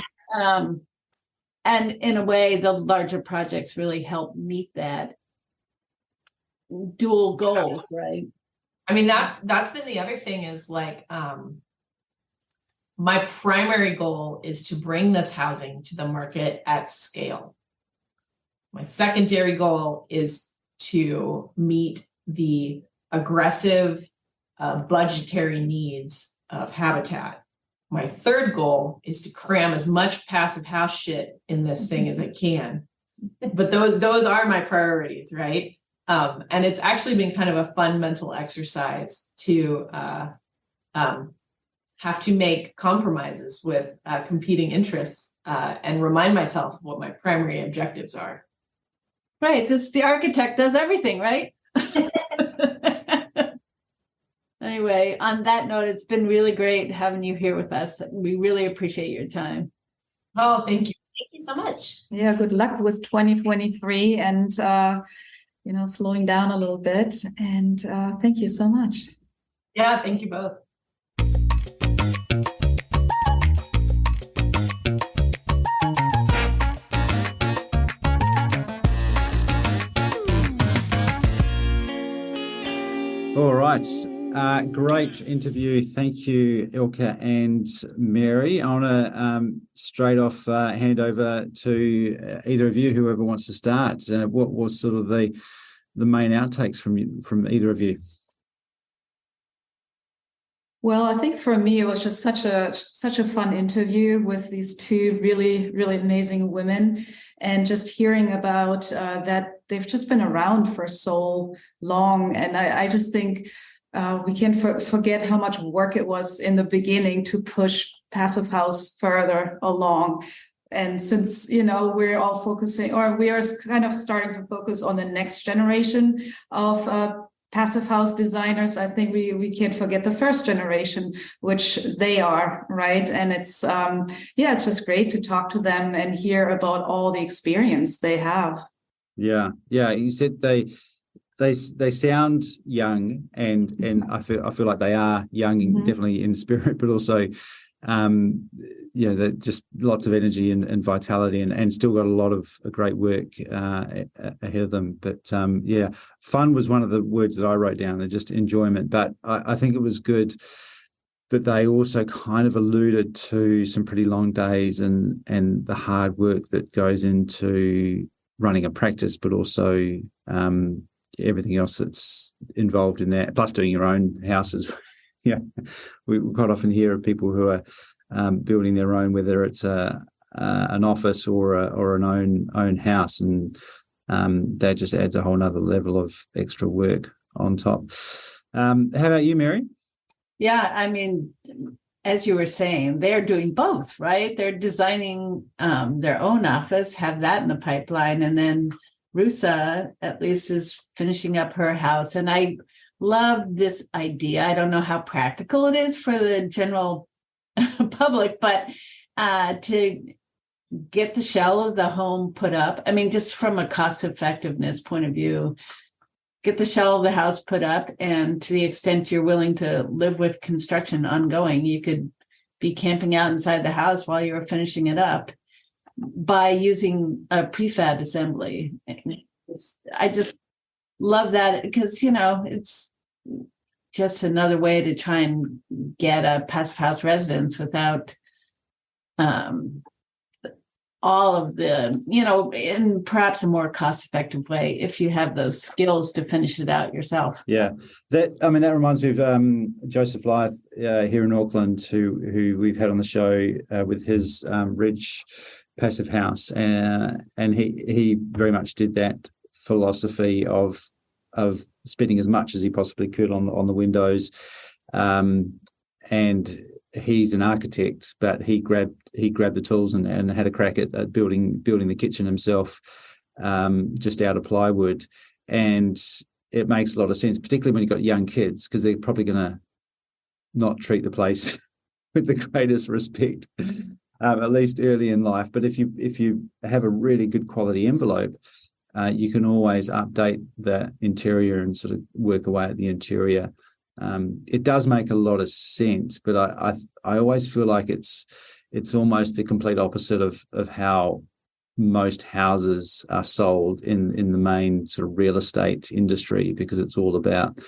in a way, the larger projects really help meet that dual goals, right? I mean, that's been the other thing is my primary goal is to bring this housing to the market at scale. My secondary goal is to meet the aggressive budgetary needs of Habitat. My third goal is to cram as much passive house shit in this thing as I can. But those are my priorities, right? And it's actually been kind of a fun mental exercise to have to make compromises with competing interests and remind myself of what my primary objectives are. Right. The architect does everything, right? Anyway, on that note, it's been really great having you here with us. We really appreciate your time. Oh, thank you. Thank you so much. Yeah, good luck with 2023 and, slowing down a little bit. And thank you so much. Yeah, thank you both. All right. Great interview. Thank you, Ilka and Mary. I want to straight off hand over to either of you, whoever wants to start. What was sort of the main outtakes from either of you? Well, I think for me, it was just such a fun interview with these two really, really amazing women, and just hearing about that they've just been around for so long. And I just think we can't forget how much work it was in the beginning to push Passive House further along. And since, we're all focusing, or we are kind of starting to focus on the next generation of Passive House designers, I think we can't forget the first generation, which they are, right? And it's it's just great to talk to them and hear about all the experience they have. Yeah. You said they sound young, and I feel like they are young, definitely in spirit, but also they're just lots of energy and vitality, and still got a lot of great work ahead of them. But fun was one of the words that I wrote down. They're just enjoyment. But I think it was good that they also kind of alluded to some pretty long days and the hard work that goes into running a practice, but also everything else that's involved in that, plus doing your own houses. Yeah, we quite often hear of people who are building their own, whether it's an office or an own house, and that just adds a whole nother level of extra work on top. How about you, Mary? Yeah, I mean, as you were saying, they're doing both, right? They're designing their own office, have that in the pipeline, and then Roussa at least is finishing up her house. And I love this idea. I don't know how practical it is for the general public, but to get the shell of the home put up. I mean, just from a cost effectiveness point of view, get the shell of the house put up, and to the extent you're willing to live with construction ongoing, you could be camping out inside the house while you were finishing it up by using a prefab assembly. I just love that because, it's just another way to try and get a passive house residence without all of the, in perhaps a more cost-effective way if you have those skills to finish it out yourself. Yeah, that reminds me of Joseph Lyth here in Auckland, who we've had on the show with his Ridge passive house, and he very much did that philosophy of spending as much as he possibly could on the windows, and he's an architect, but he grabbed the tools and had a crack at building the kitchen himself, just out of plywood. And it makes a lot of sense, particularly when you've got young kids, because they're probably going to not treat the place with the greatest respect, at least early in life. But if you have a really good quality envelope, you can always update the interior and sort of work away at the interior. It does make a lot of sense, but I always feel like it's almost the complete opposite of how most houses are sold in the main sort of real estate industry, because it's all about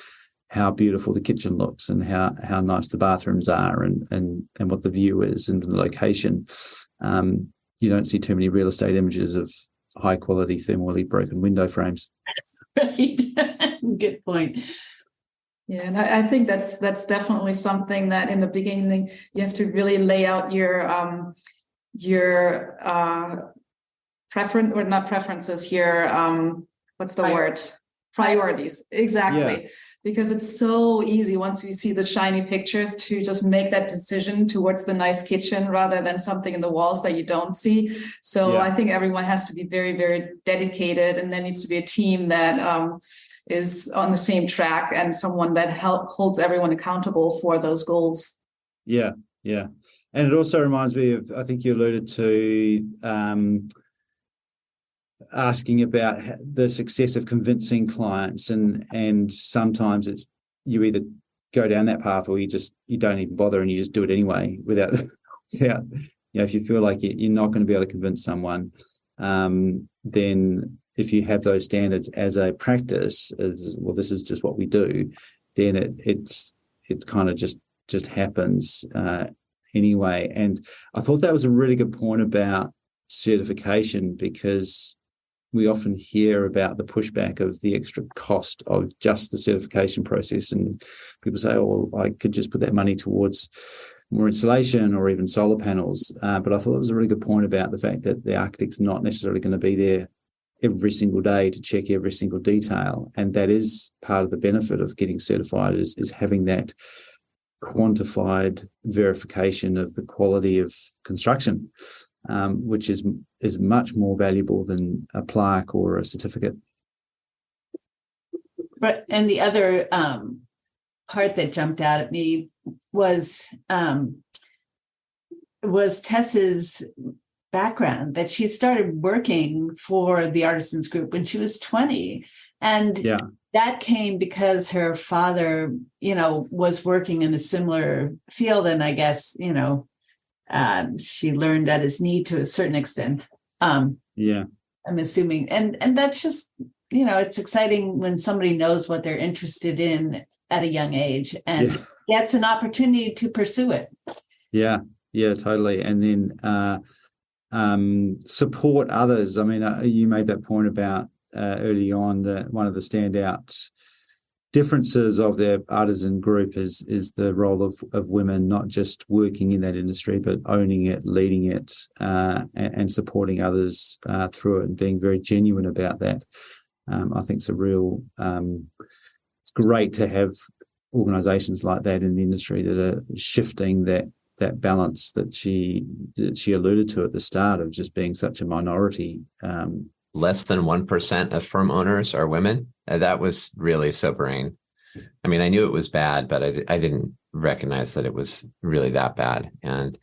how beautiful the kitchen looks and how nice the bathrooms are and what the view is and the location. You don't see too many real estate images of high quality thermally broken window frames. Right. Good point. Yeah, and I think that's definitely something that in the beginning you have to really lay out your preference, or not preferences, your what's the word? Priorities. Exactly. Yeah. Because it's so easy once you see the shiny pictures to just make that decision towards the nice kitchen rather than something in the walls that you don't see. So I think everyone has to be very, very dedicated, and there needs to be a team that is on the same track and someone that holds everyone accountable for those goals. Yeah. And it also reminds me of, I think you alluded to asking about the success of convincing clients, and sometimes it's you either go down that path or you don't even bother and you just do it anyway without if you feel like you're not going to be able to convince someone, then if you have those standards as a practice, as well, this is just what we do, then it's kind of just happens anyway. And I thought that was a really good point about certification, because we often hear about the pushback of the extra cost of just the certification process, and people say, "Oh, well, I could just put that money towards more insulation or even solar panels." But I thought it was a really good point about the fact that the architect's not necessarily going to be there every single day to check every single detail, and that is part of the benefit of getting certified is having that quantified verification of the quality of construction, which is much more valuable than a plaque or a certificate. But and the other part that jumped out at me was Tessa's background, that she started working for the Artisans Group when she was 20. And that came because her father, was working in a similar field. And I guess, she learned at his need to a certain extent. I'm assuming. And that's just, it's exciting when somebody knows what they're interested in at a young age and gets an opportunity to pursue it. Yeah, totally. And then support others. I mean, you made that point about early on that one of the standout differences of the Artisan Group is the role of women, not just working in that industry, but owning it, leading it, and supporting others through it, and being very genuine about that. I think it's it's great to have organisations like that in the industry that are shifting that balance that she alluded to at the start of just being such a minority. Less than 1% of firm owners are women. That was really sobering. I mean, I knew it was bad, but I didn't recognize that it was really that bad. And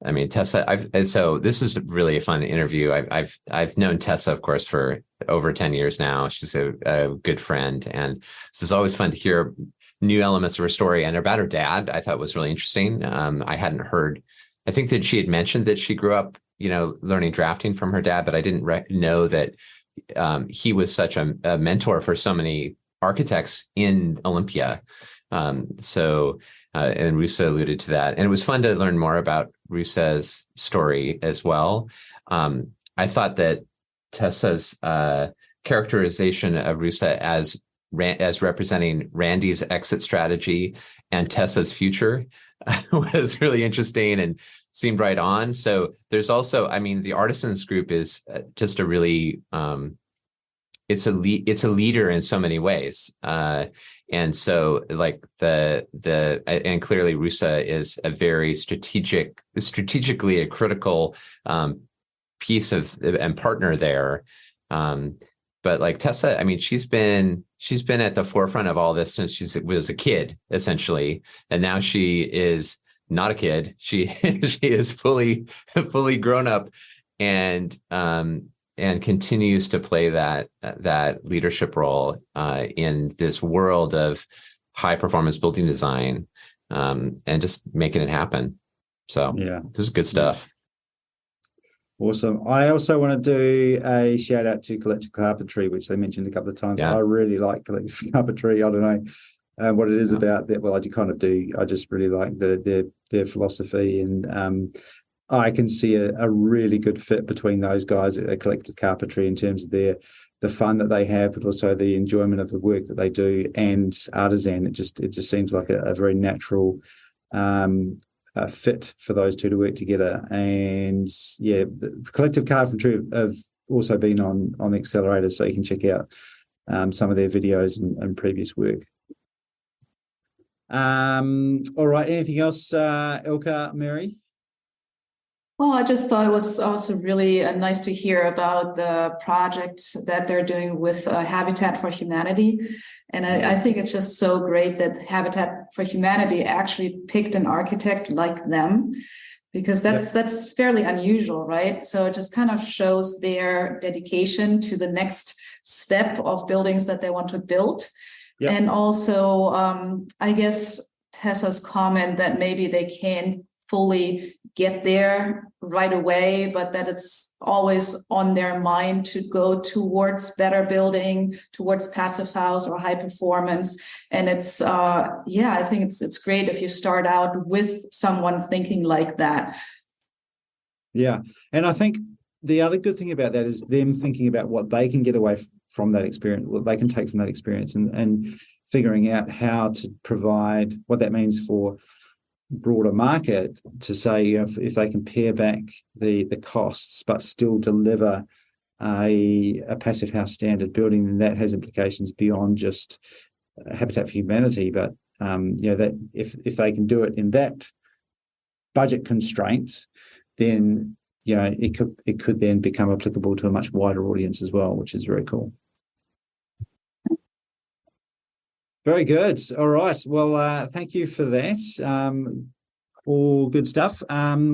I mean, Tessa, so this was really a fun interview. I've known Tessa, of course, for over 10 years now. She's a good friend. And this is always fun to hear new elements of her story. And about her dad, I thought was really interesting. I hadn't heard, I think that she had mentioned that she grew up, learning drafting from her dad, but I didn't know that he was such a mentor for so many architects in Olympia. And Roussa alluded to that. And it was fun to learn more about Roussa's story as well. I thought that Tessa's characterization of Roussa as representing Randy's exit strategy and Tessa's future was really interesting and seemed right on. So there's also, the Artisans Group is just a really, it's a leader in so many ways. And so like and clearly Roussa is a very strategically a critical piece of and partner there. But like Tessa, she's been at the forefront of all this since she was a kid, essentially. And now she is not a kid. She is fully grown up and continues to play that leadership role in this world of high performance building design, and just making it happen. So yeah, this is good stuff. Awesome. I also want to do a shout out to Collective Carpentry, which they mentioned a couple of times. Yeah. I really like Collective Carpentry. I don't know what it is about that. Well, I do. I just really like their philosophy, and I can see a really good fit between those guys at Collective Carpentry in terms of the fun that they have, but also the enjoyment of the work that they do, and Artisan. It just seems like a very natural fit for those two to work together. And yeah, the Collective Carpentry have also been on the accelerator, so you can check out some of their videos and previous work. All right, anything else, Ilka, Mary? Well, I just thought it was also really nice to hear about the project that they're doing with Habitat for Humanity. And I think it's just so great that Habitat for Humanity actually picked an architect like them, because that's fairly unusual, right? So it just kind of shows their dedication to the next step of buildings that they want to build. Yep. And also, I guess Tessa's comment that maybe they can't fully get there right away, but that it's always on their mind to go towards better building, towards passive house or high performance. And it's, I think it's great if you start out with someone thinking like that. Yeah. And I think the other good thing about that is them thinking about what they can get away from that experience, what they can take from that experience, and figuring out how to provide what that means for broader market, to say if they can pare back the costs but still deliver a passive house standard building, then that has implications beyond just Habitat for Humanity. But that if they can do it in that budget constraints, then it could then become applicable to a much wider audience as well, which is very cool. Very good. All right. Well, thank you for that. All good stuff. Zach,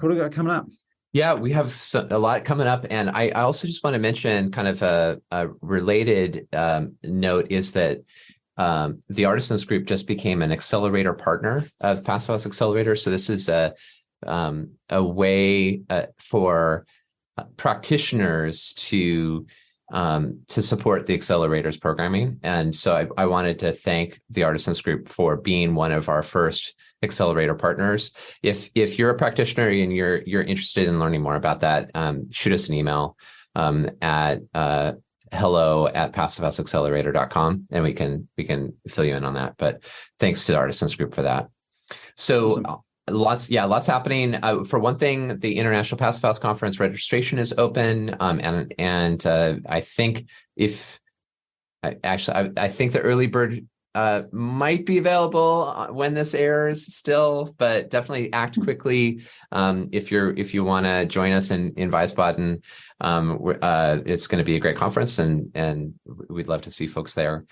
what have we got coming up? Yeah, we have a lot coming up. And I also just want to mention kind of a related note is that the Artisans Group just became an accelerator partner of Passive House Accelerator. So this is a way for practitioners to support the accelerators programming. And so I wanted to thank the Artisans Group for being one of our first accelerator partners. If you're a practitioner and you're interested in learning more about that, shoot us an email at hello@passivehouseaccelerator.com, and we can fill you in on that. But thanks to the Artisans Group for that. So awesome. Lots happening. For one thing, the International Passive House Conference registration is open, and I think I think the early bird might be available when this airs still, but definitely act quickly if you want to join us in Wiesbaden. It's going to be a great conference, and we'd love to see folks there.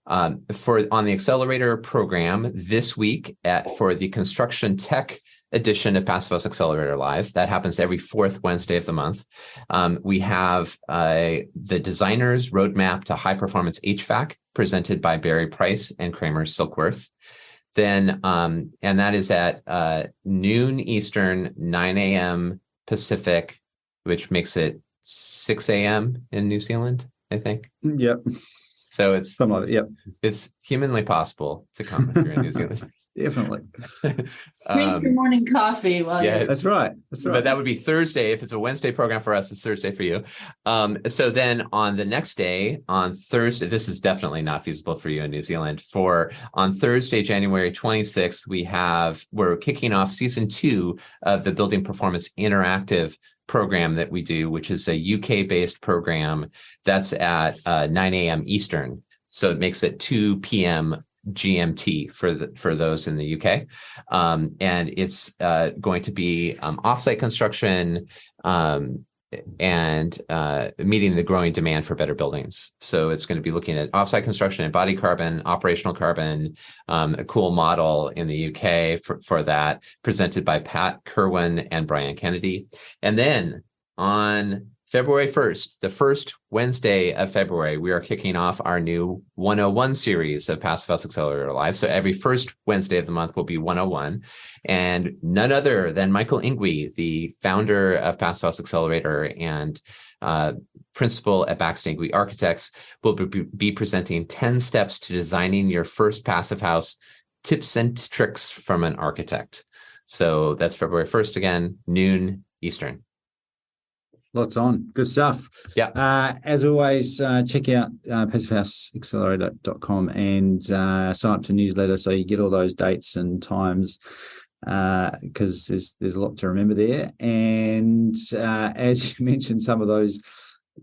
On the accelerator program this week for the construction tech edition of Passive House Accelerator Live. That happens every fourth Wednesday of the month. We have the Designer's Roadmap to High Performance HVAC presented by Barry Price and Kramer Silkworth. Then, and that is at noon Eastern, 9 a.m. Pacific, which makes it 6 a.m. in New Zealand, I think. Yep. So it's something like that. Yep. It's humanly possible to come if you're in New Zealand. Definitely. Drink your morning coffee while yeah, you're... That's right. That's right. But that would be Thursday. If it's a Wednesday program for us, it's Thursday for you. So then on the next day, on Thursday, this is definitely not feasible for you in New Zealand. On Thursday, January 26th, we're kicking off season 2 of the Building Performance Interactive program that we do, which is a UK-based program that's at 9 a.m. Eastern. So it makes it 2 p.m. GMT for those in the UK. And it's going to be offsite construction and meeting the growing demand for better buildings. So it's going to be looking at offsite construction, embodied carbon, operational carbon, a cool model in the UK for that, presented by Pat Kerwin and Brian Kennedy. And then on February 1st, the first Wednesday of February, we are kicking off our new 101 series of Passive House Accelerator Live. So every first Wednesday of the month will be 101. And none other than Michael Ingwe, the founder of Passive House Accelerator and principal at Baxter Ingwe Architects, will be presenting 10 steps to designing your first passive house, tips and tricks from an architect. So that's February 1st again, noon Eastern. Lots on. Good stuff. Yeah. As always, check out passivehouseaccelerator.com and sign up to newsletter so you get all those dates and times because there's a lot to remember there. And as you mentioned, some of those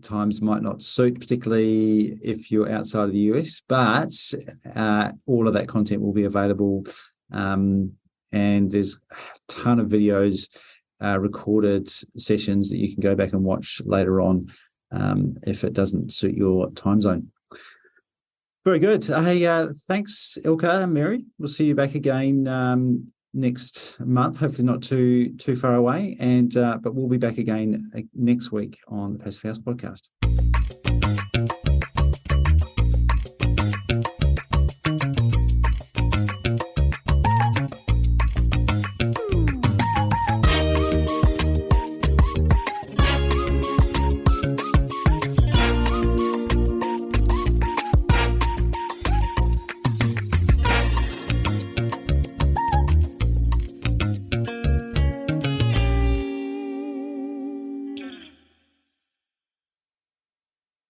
times might not suit, particularly if you're outside of the US, but all of that content will be available. And there's a ton of videos, recorded sessions that you can go back and watch later on if it doesn't suit your time zone. Very good. Hey, thanks, Ilka and Mary. We'll see you back again next month, hopefully not too far away. And but we'll be back again next week on the Passive House podcast.